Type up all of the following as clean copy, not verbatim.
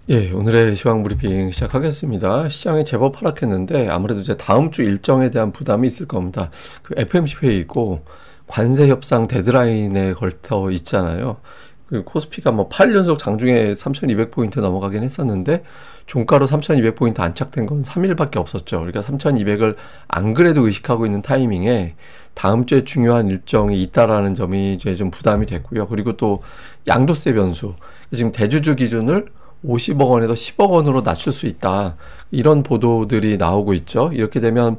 예, 오늘의 시황 브리핑 시작하겠습니다. 시장이 제법 하락했는데 아무래도 이제 다음 주 일정에 대한 부담이 있을 겁니다. 그 FMC 회의 있고 관세 협상 데드라인에 걸터 있잖아요. 그 코스피가 뭐 8연속 장중에 3,200포인트 넘어가긴 했었는데 종가로 3,200포인트 안착된 건 3일밖에 없었죠. 그러니까 3,200을 안 그래도 의식하고 있는 타이밍에 다음 주에 중요한 일정이 있다라는 점이 이제 좀 부담이 됐고요. 그리고 또 양도세 변수. 지금 대주주 기준을 50억 원에서 10억 원으로 낮출 수 있다. 이런 보도들이 나오고 있죠. 이렇게 되면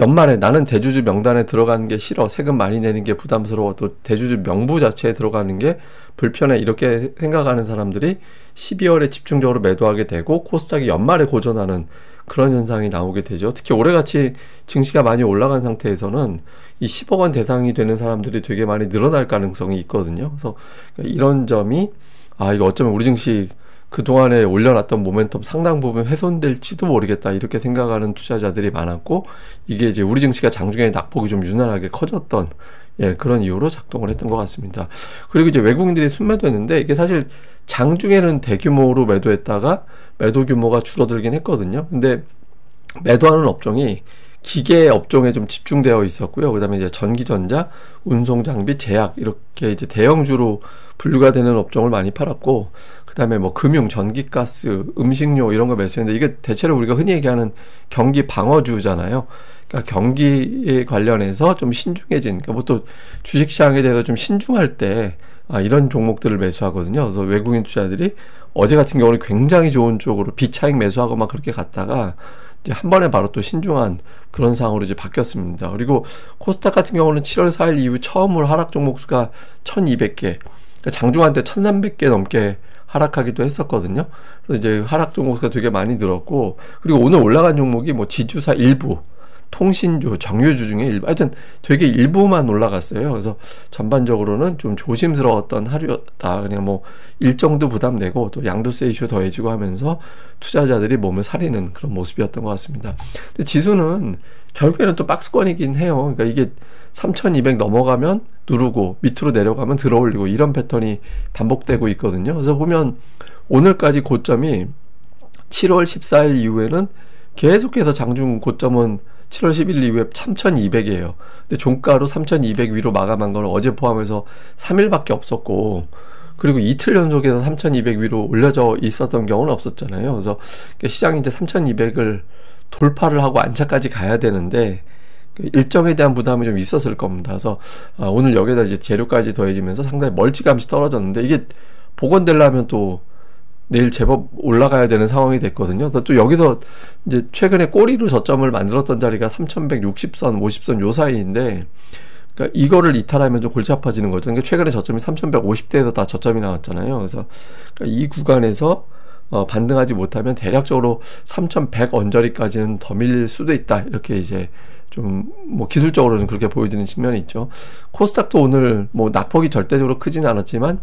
연말에 나는 대주주 명단에 들어가는 게 싫어. 세금 많이 내는 게 부담스러워. 또 대주주 명부 자체에 들어가는 게 불편해. 이렇게 생각하는 사람들이 12월에 집중적으로 매도하게 되고 코스닥이 연말에 고전하는 그런 현상이 나오게 되죠. 특히 올해같이 증시가 많이 올라간 상태에서는 이 10억 원 대상이 되는 사람들이 되게 많이 늘어날 가능성이 있거든요. 그래서 이런 점이 이거 어쩌면 우리 증시 그동안에 올려놨던 모멘텀 상당 부분 훼손될지도 모르겠다 이렇게 생각하는 투자자들이 많았고 이게 이제 우리 증시가 장중에 낙폭이 좀 유난하게 커졌던 그런 이유로 작동을 했던 것 같습니다. 그리고 이제 외국인들이 순매도했는데 이게 사실 장중에는 대규모로 매도했다가 매도 규모가 줄어들긴 했거든요. 근데 매도하는 업종이 기계 업종에 좀 집중되어 있었고요. 그다음에 이제 전기전자, 운송장비, 제약 이렇게 이제 대형주로 분류가 되는 업종을 많이 팔았고, 그다음에 뭐 금융, 전기가스, 음식료 이런 거 매수했는데 이게 대체로 우리가 흔히 얘기하는 경기 방어주잖아요. 그러니까 경기에 관련해서 좀 신중해진, 그러니까 뭐 또 주식시장에 대해서 좀 신중할 때 이런 종목들을 매수하거든요. 그래서 외국인 투자들이 어제 같은 경우는 굉장히 좋은 쪽으로 비차익 매수하고 막 그렇게 갔다가 이제 한 번에 바로 또 신중한 그런 상황으로 이제 바뀌었습니다. 그리고 코스닥 같은 경우는 7월 4일 이후 처음으로 하락 종목 수가 1,200개, 그러니까 장중한 때 1,300개 넘게 하락하기도 했었거든요. 그래서 이제 하락 종목 수가 되게 많이 늘었고, 그리고 오늘 올라간 종목이 뭐 지주사 일부, 통신주, 정유주 중에 일부, 하여튼 되게 일부만 올라갔어요. 그래서 전반적으로는 좀 조심스러웠던 하루였다. 그냥 뭐 일정도 부담되고 또 양도세 이슈 더해지고 하면서 투자자들이 몸을 사리는 그런 모습이었던 것 같습니다. 근데 지수는 결국에는 또 박스권이긴 해요. 그러니까 이게 3,200 넘어가면 누르고 밑으로 내려가면 들어올리고 이런 패턴이 반복되고 있거든요. 그래서 보면 오늘까지 고점이 7월 14일 이후에는 계속해서 장중 고점은 7월 10일 이후에 3,200이에요. 근데 종가로 3,200 위로 마감한 건 어제 포함해서 3일밖에 없었고, 그리고 이틀 연속해서 3,200 위로 올려져 있었던 경우는 없었잖아요. 그래서 시장이 이제 3,200을 돌파를 하고 안착까지 가야 되는데 일정에 대한 부담이 좀 있었을 겁니다. 그래서 오늘 여기다 이제 재료까지 더해지면서 상당히 멀찌감치 떨어졌는데 이게 복원되려면 또 내일 제법 올라가야 되는 상황이 됐거든요. 또 여기서 이제 최근에 꼬리로 저점을 만들었던 자리가 3,160선, 50선 요 사이인데, 그러니까 이거를 이탈하면 좀 골치 아파지는 거죠. 그러니까 최근에 저점이 3,150대에서 다 저점이 나왔잖아요. 그래서 그러니까 이 구간에서 반등하지 못하면 대략적으로 3,100 언저리까지는 더 밀릴 수도 있다. 이렇게 이제 좀 뭐 기술적으로는 그렇게 보여지는 측면이 있죠. 코스닥도 오늘 뭐 낙폭이 절대적으로 크진 않았지만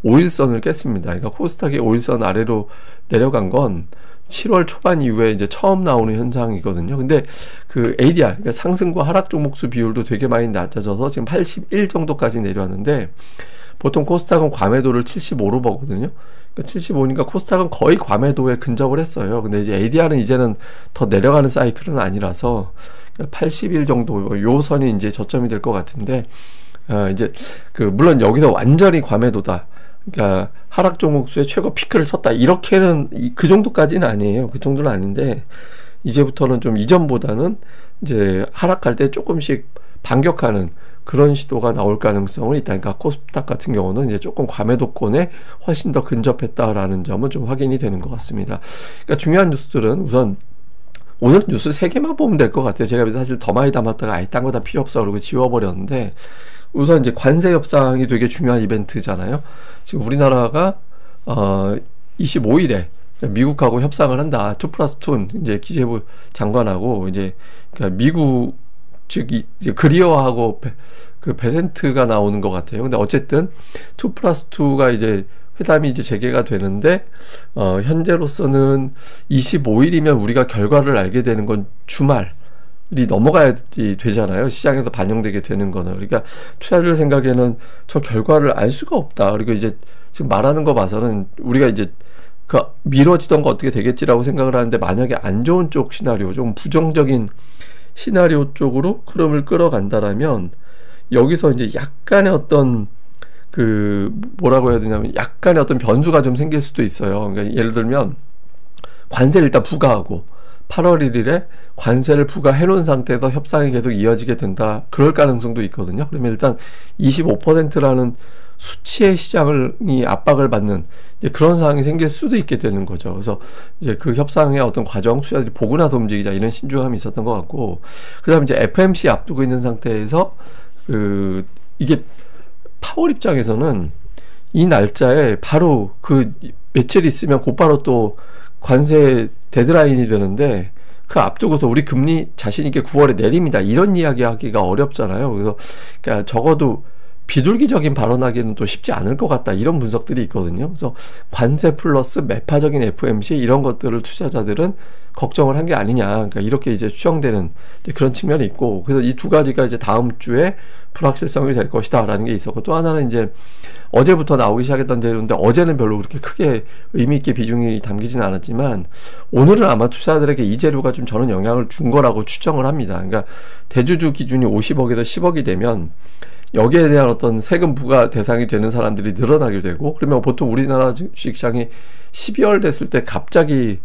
5일선을 깼습니다. 그러니까 코스닥이 5일선 아래로 내려간 건 7월 초반 이후에 이제 처음 나오는 현상이거든요. 근데 그 ADR, 그러니까 상승과 하락 종목수 비율도 되게 많이 낮아져서 지금 81 정도까지 내려왔는데, 보통 코스닥은 과매도를 75로 보거든요. 그러니까 75니까 코스닥은 거의 과매도에 근접을 했어요. 근데 이제 ADR은 이제는 더 내려가는 사이클은 아니라서 80일 정도 요 선이 이제 저점이 될 것 같은데, 이제 물론 여기서 완전히 과매도다, 그러니까 하락 종목수의 최고 피크를 쳤다, 이렇게는 그 정도까지는 아니에요. 그 정도는 아닌데 이제부터는 좀 이전보다는 이제 하락할 때 조금씩 반격하는 그런 시도가 나올 가능성은 있다. 그러니까 코스닥 같은 경우는 이제 조금 과매도권에 훨씬 더 근접했다라는 점은 좀 확인이 되는 것 같습니다. 그러니까 중요한 뉴스들은 우선 오늘 뉴스 3개만 보면 될 것 같아요. 제가 사실 더 많이 담았다가 아예 딴 거 다 필요 없어 그러고 지워버렸는데, 우선 이제 관세 협상이 되게 중요한 이벤트잖아요. 지금 우리나라가 25일에 미국하고 협상을 한다. 2+2 이제 기재부 장관하고 이제 그러니까 미국 즉 이제 그리어하고 그 베센트가 나오는 것 같아요. 근데 어쨌든 2+2가 이제 회담이 이제 재개가 되는데, 현재로서는 25일이면 우리가 결과를 알게 되는 건 주말이 넘어가야지 되잖아요. 시장에서 반영되게 되는 거는. 그러니까 투자자들 생각에는 저 결과를 알 수가 없다. 그리고 이제 지금 말하는 거 봐서는 우리가 이제 그 미뤄지던 거 어떻게 되겠지라고 생각을 하는데, 만약에 안 좋은 쪽 시나리오, 좀 부정적인 시나리오 쪽으로 흐름을 끌어간다라면 여기서 이제 약간의 어떤 그 뭐라고 해야 되냐면 약간의 어떤 변수가 좀 생길 수도 있어요. 그러니까 예를 들면 관세를 일단 부과하고 8월 1일에 관세를 부과해 놓은 상태에서 협상이 계속 이어지게 된다. 그럴 가능성도 있거든요. 그러면 일단 25%라는 수치의 시장이 압박을 받는 이제 그런 상황이 생길 수도 있게 되는 거죠. 그래서 이제 그 협상의 어떤 과정, 투자들이 보고 나서 움직이자, 이런 신중함이 있었던 것 같고, 그 다음에 이제 FMC 앞두고 있는 상태에서 이게 파월 입장에서는 이 날짜에 바로 그 며칠 있으면 곧바로 또 관세 데드라인이 되는데, 그 앞두고서 우리 금리 자신있게 9월에 내립니다, 이런 이야기 하기가 어렵잖아요. 그래서 그러니까 적어도 비둘기적인 발언하기는 또 쉽지 않을 것 같다, 이런 분석들이 있거든요. 그래서 관세 플러스 매파적인 FMC, 이런 것들을 투자자들은 걱정을 한 게 아니냐, 그러니까 이렇게 이제 추정되는 이제 그런 측면이 있고, 그래서 이 두 가지가 이제 다음 주에 불확실성이 될 것이다 라는 게 있었고, 또 하나는 이제 어제부터 나오기 시작했던 재료인데, 어제는 별로 그렇게 크게 의미있게 비중이 담기진 않았지만 오늘은 아마 투자자들에게 이 재료가 좀 저는 영향을 준 거라고 추정을 합니다. 그러니까 대주주 기준이 50억에서 10억이 되면 여기에 대한 어떤 세금 부과 대상이 되는 사람들이 늘어나게 되고, 그러면 보통 우리나라 주식시장이 12월 됐을 때 갑자기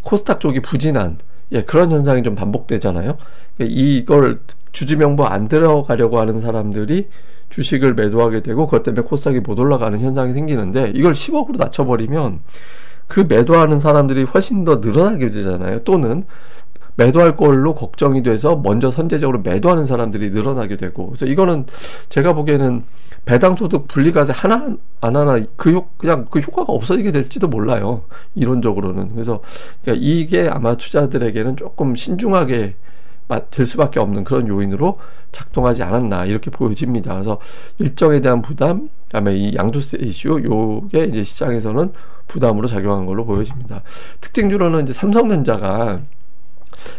코스닥 쪽이 부진한 그런 현상이 좀 반복되잖아요. 그러니까 이걸 주주명부 안 들어가려고 하는 사람들이 주식을 매도하게 되고, 그것 때문에 코스닥이 못 올라가는 현상이 생기는데, 이걸 10억으로 낮춰버리면 그 매도하는 사람들이 훨씬 더 늘어나게 되잖아요. 또는 매도할 걸로 걱정이 돼서 먼저 선제적으로 매도하는 사람들이 늘어나게 되고, 그래서 이거는 제가 보기에는 배당소득 분리과세 하나 안 하나 그냥 그 효과가 없어지게 될지도 몰라요, 이론적으로는. 그래서 그러니까 이게 아마 투자들에게는 조금 신중하게 될 수밖에 없는 그런 요인으로 작동하지 않았나, 이렇게 보여집니다. 그래서 일정에 대한 부담, 그다음에 이 양도세 이슈, 요게 이제 시장에서는 부담으로 작용한 걸로 보여집니다. 특징주로는 이제 삼성전자가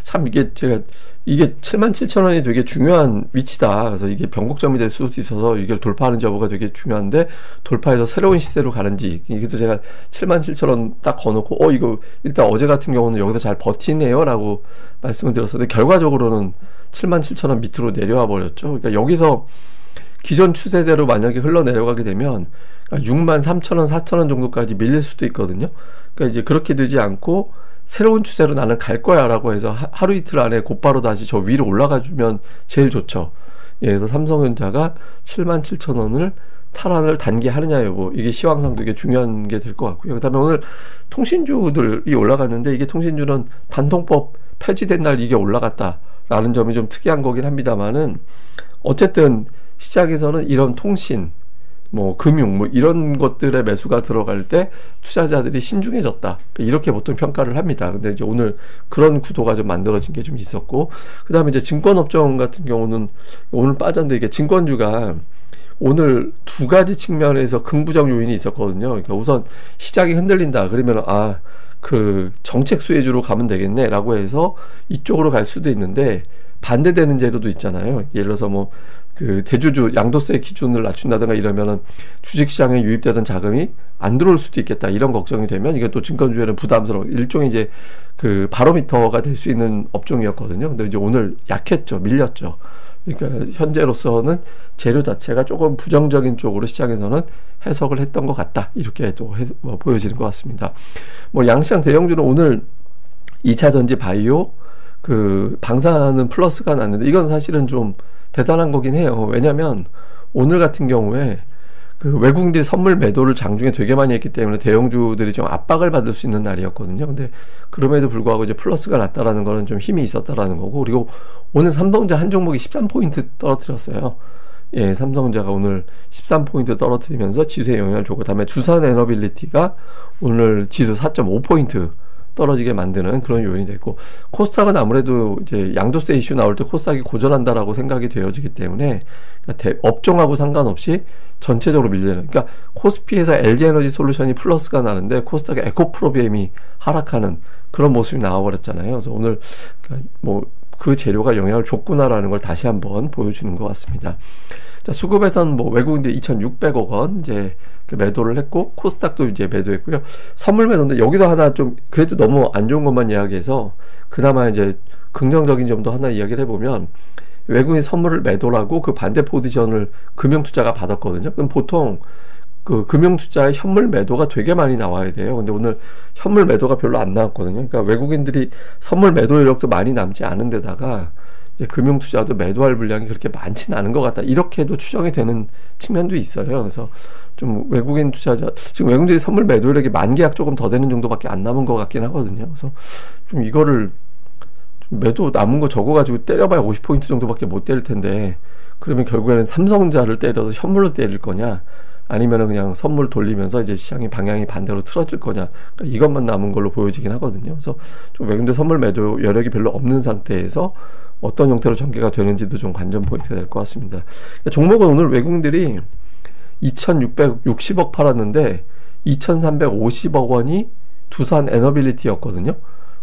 참 이게 77,000원이 되게 중요한 위치다. 그래서 이게 변곡점이 될 수도 있어서 이걸 돌파하는지 여부가 되게 중요한데, 돌파해서 새로운 시세로 가는지, 그래서 제가 77,000원 딱 거놓고 이거 일단 어제 같은 경우는 여기서 잘 버티네요 라고 말씀을 드렸었는데, 결과적으로는 77,000원 밑으로 내려와 버렸죠. 그러니까 여기서 기존 추세대로 만약에 흘러내려가게 되면 63,000원, 4,000원 정도까지 밀릴 수도 있거든요. 그러니까 이제 그렇게 되지 않고 새로운 추세로 나는 갈 거야 라고 해서 하루 이틀 안에 곧바로 다시 저 위로 올라가주면 제일 좋죠. 그래서 삼성전자가 77,000원을 탈환을 단기하느냐 여부, 이게 시황상 되게 중요한 게 될 것 같고요. 그 다음에 오늘 통신주들이 올라갔는데, 이게 통신주는 단통법 폐지된 날 이게 올라갔다라는 점이 좀 특이한 거긴 합니다만은, 어쨌든 시장에서는 이런 통신, 금융, 이런 것들의 매수가 들어갈 때 투자자들이 신중해졌다, 이렇게 보통 평가를 합니다. 근데 이제 오늘 그런 구도가 좀 만들어진 게 좀 있었고, 그 다음에 이제 증권업종 같은 경우는 오늘 빠졌는데, 이게 증권주가 오늘 두 가지 측면에서 긍부정 요인이 있었거든요. 그러니까 우선 시장이 흔들린다, 그러면 그 정책 수혜주로 가면 되겠네 라고 해서 이쪽으로 갈 수도 있는데, 반대되는 제도도 있잖아요. 예를 들어서 그 대주주 양도세 기준을 낮춘다든가 이러면은 주식시장에 유입되던 자금이 안 들어올 수도 있겠다, 이런 걱정이 되면 이게 또 증권주에는 부담스러워, 일종의 이제 그 바로미터가 될 수 있는 업종이었거든요. 근데 이제 오늘 약했죠, 밀렸죠. 그러니까 현재로서는 재료 자체가 조금 부정적인 쪽으로 시장에서는 해석을 했던 것 같다, 이렇게 또 보여지는 것 같습니다. 양시장 대형주는 오늘 2차전지 바이오, 그 방사는 플러스가 났는데, 이건 사실은 좀 대단한 거긴 해요. 왜냐면 오늘 같은 경우에 그 외국인들이 선물 매도를 장중에 되게 많이 했기 때문에 대형주들이 좀 압박을 받을 수 있는 날이었거든요. 근데 그럼에도 불구하고 이제 플러스가 났다라는 거는 좀 힘이 있었다라는 거고, 그리고 오늘 삼성전자 한 종목이 13포인트 떨어뜨렸어요. 삼성전자가 오늘 13포인트 떨어뜨리면서 지수에 영향을 줬고, 다음에 두산에너빌리티가 오늘 지수 4.5포인트 떨어지게 만드는 그런 요인이 됐고, 코스닥은 아무래도 이제 양도세 이슈 나올 때 코스닥이 고전한다라고 생각이 되어지기 때문에 업종하고 상관없이 전체적으로 밀리는, 그러니까 코스피에서 LG에너지 솔루션이 플러스가 나는데 코스닥의 에코프로비엠이 하락하는 그런 모습이 나와버렸잖아요. 그래서 오늘 그 재료가 영향을 줬구나라는 걸 다시 한번 보여주는 것 같습니다. 자, 수급에선 뭐 외국인들 2,600억 원 이제 그 매도를 했고, 코스닥도 이제 매도했고요. 선물 매도인데 여기도 하나 좀 그래도 너무 안 좋은 것만 이야기해서 그나마 이제 긍정적인 점도 하나 이야기를 해보면, 외국인 선물을 매도라고 그 반대 포지션을 금융투자가 받았거든요. 그럼 보통 그 금융투자의 현물 매도가 되게 많이 나와야 돼요. 근데 오늘 현물 매도가 별로 안 나왔거든요. 그러니까 외국인들이 선물 매도 이력도 많이 남지 않은 데다가 이제 금융투자도 매도할 물량이 그렇게 많지는 않은 것 같다, 이렇게도 추정이 되는 측면도 있어요. 그래서 좀 외국인 투자자, 지금 외국인들이 선물 매도 이력이 만 계약 조금 더 되는 정도밖에 안 남은 것 같긴 하거든요. 그래서 좀 이거를 매도 남은 거 적어가지고 때려봐야 50포인트 정도밖에 못 때릴 텐데, 그러면 결국에는 삼성전자를 때려서 현물로 때릴 거냐, 아니면은 그냥 선물 돌리면서 이제 시장이 방향이 반대로 틀어질 거냐, 그러니까 이것만 남은 걸로 보여지긴 하거든요. 그래서 좀 외국인들 선물 매도 여력이 별로 없는 상태에서 어떤 형태로 전개가 되는지도 좀 관전 포인트가 될 것 같습니다. 그러니까 종목은 오늘 외국인들이 2,660억 팔았는데 2,350억 원이 두산 에너빌리티였거든요.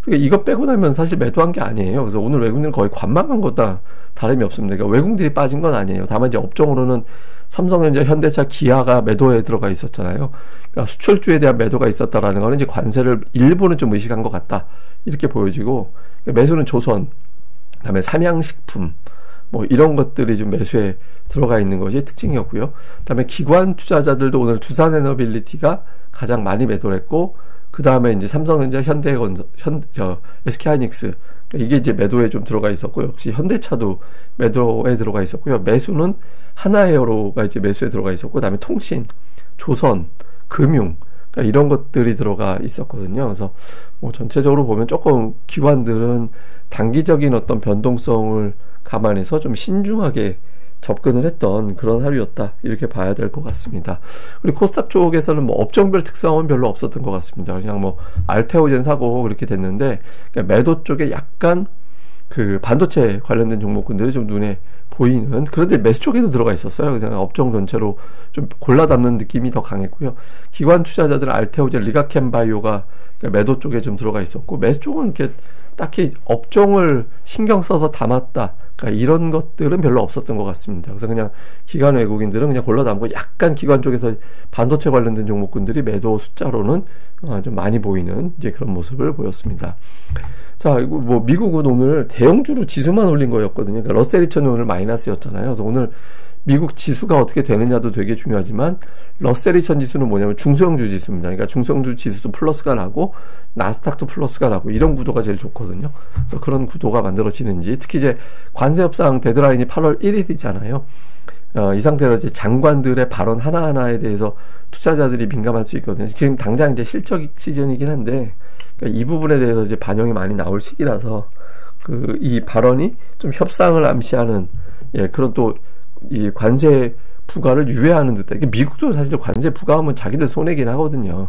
그러니까 이거 빼고 나면 사실 매도한 게 아니에요. 그래서 오늘 외국인들은 거의 관망한 거다 다름이 없습니다. 그러니까 외국인들이 빠진 건 아니에요. 다만 이제 업종으로는 삼성전자, 현대차, 기아가 매도에 들어가 있었잖아요. 그러니까 수출주에 대한 매도가 있었다라는 거는 이제 관세를 일부는 좀 의식한 것 같다, 이렇게 보여지고, 그러니까 매수는 조선, 그다음에 삼양식품, 뭐 이런 것들이 좀 매수에 들어가 있는 것이 특징이었고요. 그다음에 기관 투자자들도 오늘 두산에너빌리티가 가장 많이 매도를 했고, 그 다음에 이제 삼성전자, SK하이닉스, 이게 이제 매도에 좀 들어가 있었고, 역시 현대차도 매도에 들어가 있었고요. 매수는 하나에어로가 이제 매수에 들어가 있었고, 그 다음에 통신, 조선, 금융, 그러니까 이런 것들이 들어가 있었거든요. 그래서 뭐 전체적으로 보면 조금 기관들은 단기적인 어떤 변동성을 감안해서 좀 신중하게 접근을 했던 그런 하루였다, 이렇게 봐야 될 것 같습니다. 그리고 코스닥 쪽에서는 뭐 업종별 특성은 별로 없었던 것 같습니다. 그냥 뭐 알테오젠 사고 그렇게 됐는데, 그러니까 매도 쪽에 약간 그 반도체 관련된 종목군들이 좀 눈에 보이는, 그런데 매수 쪽에도 들어가 있었어요. 그냥 업종 전체로 좀 골라 담는 느낌이 더 강했고요. 기관 투자자들은 알테오젠, 리가캠바이오가 그러니까 매도 쪽에 좀 들어가 있었고, 매수 쪽은 이렇게 딱히 업종을 신경 써서 담았다, 그러니까 이런 것들은 별로 없었던 것 같습니다. 그래서 그냥 기관 외국인들은 그냥 골라 담고, 약간 기관 쪽에서 반도체 관련된 종목군들이 매도 숫자로는 좀 많이 보이는 이제 그런 모습을 보였습니다. 자, 뭐 미국은 오늘 대형주로 지수만 올린 거였거든요. 그러니까 러셀 2000이 오늘 마이너스였잖아요. 그래서 오늘 미국 지수가 어떻게 되느냐도 되게 중요하지만, 러셀 2000 지수는 뭐냐면 중소형주 지수입니다. 그러니까 중소형주 지수도 플러스가 나고 나스닥도 플러스가 나고, 이런 구도가 제일 좋거든요. 그래서 그런 구도가 만들어지는지, 특히 이제 관세 협상 데드라인이 8월 1일이잖아요. 이 상태에서 이제 장관들의 발언 하나하나에 대해서 투자자들이 민감할 수 있거든요. 지금 당장 이제 실적 시즌이긴 한데, 그러니까 이 부분에 대해서 이제 반영이 많이 나올 시기라서 이 발언이 좀 협상을 암시하는, 그런 또 이 관세 부과를 유예하는 듯한, 이게 미국도 사실 관세 부과하면 자기들 손해긴 하거든요.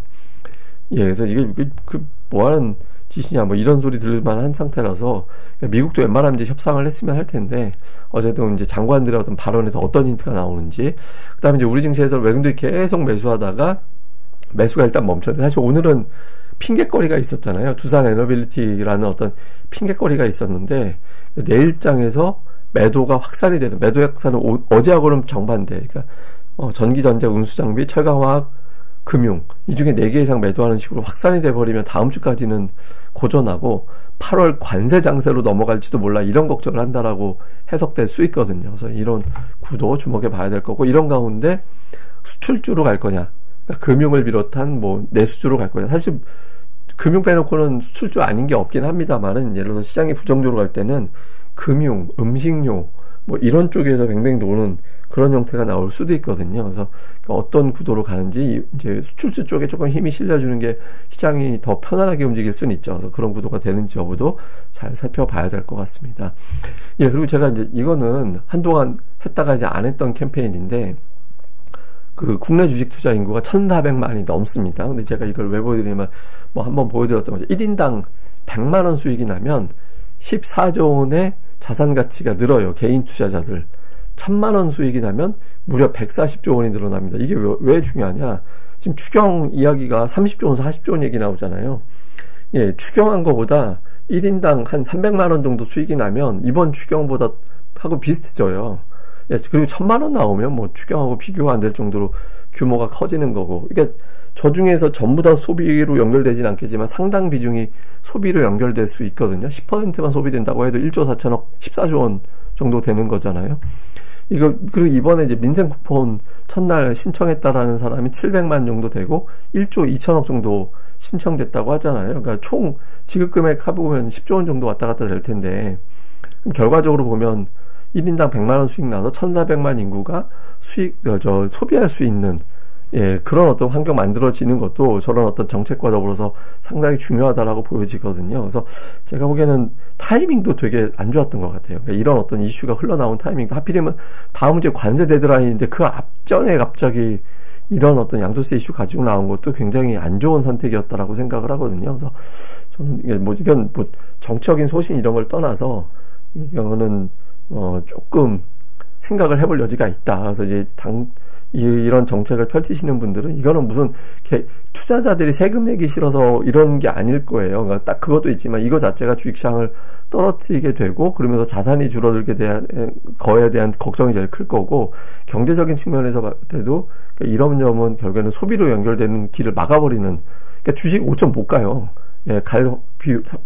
그래서 이게 뭐하는 짓이냐, 뭐 이런 소리 들을만 한 상태라서, 그러니까 미국도 웬만하면 이제 협상을 했으면 할 텐데, 어쨌든 이제 장관들의 어떤 발언에서 어떤 힌트가 나오는지, 그 다음에 이제 우리 증시에서 외국인들이 계속 매수하다가 매수가 일단 멈췄는데, 사실 오늘은 핑계거리가 있었잖아요. 두산 에너빌리티라는 어떤 핑계거리가 있었는데, 내일장에서 매도가 확산이 되는, 매도 확산은 어제하고는 정반대. 그러니까 전기전자, 운수장비, 철강화학, 금융, 이 중에 4개 이상 매도하는 식으로 확산이 돼버리면 다음 주까지는 고전하고 8월 관세 장세로 넘어갈지도 몰라, 이런 걱정을 한다라고 해석될 수 있거든요. 그래서 이런 구도 주목해 봐야 될 거고, 이런 가운데 수출주로 갈 거냐, 그러니까 금융을 비롯한 뭐 내수주로 갈 거냐. 사실 금융 빼놓고는 수출주 아닌 게 없긴 합니다만은, 예를 들어서 시장이 부정적으로 갈 때는 금융, 음식료, 뭐 이런 쪽에서 뱅뱅 도는 그런 형태가 나올 수도 있거든요. 그래서 어떤 구도로 가는지, 이제 수출주 쪽에 조금 힘이 실려주는 게 시장이 더 편안하게 움직일 수는 있죠. 그래서 그런 구도가 되는지 여부도 잘 살펴봐야 될 것 같습니다. 그리고 제가 이제 이거는 한동안 했다가 이제 안 했던 캠페인인데, 국내 주식 투자 인구가 1,400만이 넘습니다. 근데 제가 이걸 왜 보여드리냐면, 뭐 한번 보여드렸던 거죠. 1인당 100만원 수익이 나면 14조 원의 자산 가치가 늘어요. 개인 투자자들. 1,000만원 수익이 나면 무려 140조 원이 늘어납니다. 이게 왜 중요하냐? 지금 추경 이야기가 30조 원, 40조 원 얘기 나오잖아요. 추경한 거보다 1인당 한 300만 원 정도 수익이 나면 이번 추경보다 하고 비슷해져요. 예, 그리고 1000만 원 나오면 뭐 추경하고 비교가 안 될 정도로 규모가 커지는 거고. 그러니까 저 중에서 전부 다 소비로 연결되진 않겠지만 상당 비중이 소비로 연결될 수 있거든요. 10%만 소비된다고 해도 1조 4천억, 14조 원 정도 되는 거잖아요. 그리고 이번에 이제 민생 쿠폰 첫날 신청했다라는 사람이 700만 정도 되고 1조 2천억 정도 신청됐다고 하잖아요. 그러니까 총 지급 금액 해보면 10조 원 정도 왔다 갔다 될 텐데, 그럼 결과적으로 보면 1인당 100만 원 수익 나서 1,400만 인구가 소비할 수 있는, 예, 그런 어떤 환경 만들어지는 것도 저런 어떤 정책과 더불어서 상당히 중요하다라고 보여지거든요. 그래서 제가 보기에는 타이밍도 되게 안 좋았던 것 같아요. 그러니까 이런 어떤 이슈가 흘러나온 타이밍도, 하필이면 다음 이제 관세 데드라인인데 그 앞전에 갑자기 이런 어떤 양도세 이슈 가지고 나온 것도 굉장히 안 좋은 선택이었다라고 생각을 하거든요. 그래서 저는 이건 뭐 정치적인 소신 이런 걸 떠나서 이거는 조금 생각을 해볼 여지가 있다. 그래서 이제 이런 정책을 펼치시는 분들은 이거는 무슨 투자자들이 세금 내기 싫어서 이런 게 아닐 거예요. 그러니까 딱 그것도 있지만 이거 자체가 주식시장을 떨어뜨리게 되고, 그러면서 자산이 줄어들게 거에 대한 걱정이 제일 클 거고, 경제적인 측면에서 볼 때도 이런 점은 결국에는 소비로 연결되는 길을 막아버리는, 그러니까 주식 5점 못 가요. 예, 갈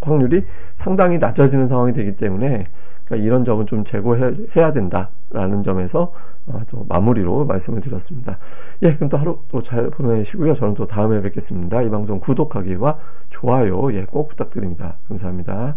확률이 상당히 낮아지는 상황이 되기 때문에, 그러니까 이런 점은 좀 제고해야 된다라는 점에서 또 마무리로 말씀을 드렸습니다. 예, 그럼 또 하루 또 잘 보내시고요. 저는 또 다음에 뵙겠습니다. 이 방송 구독하기와 좋아요, 예, 꼭 부탁드립니다. 감사합니다.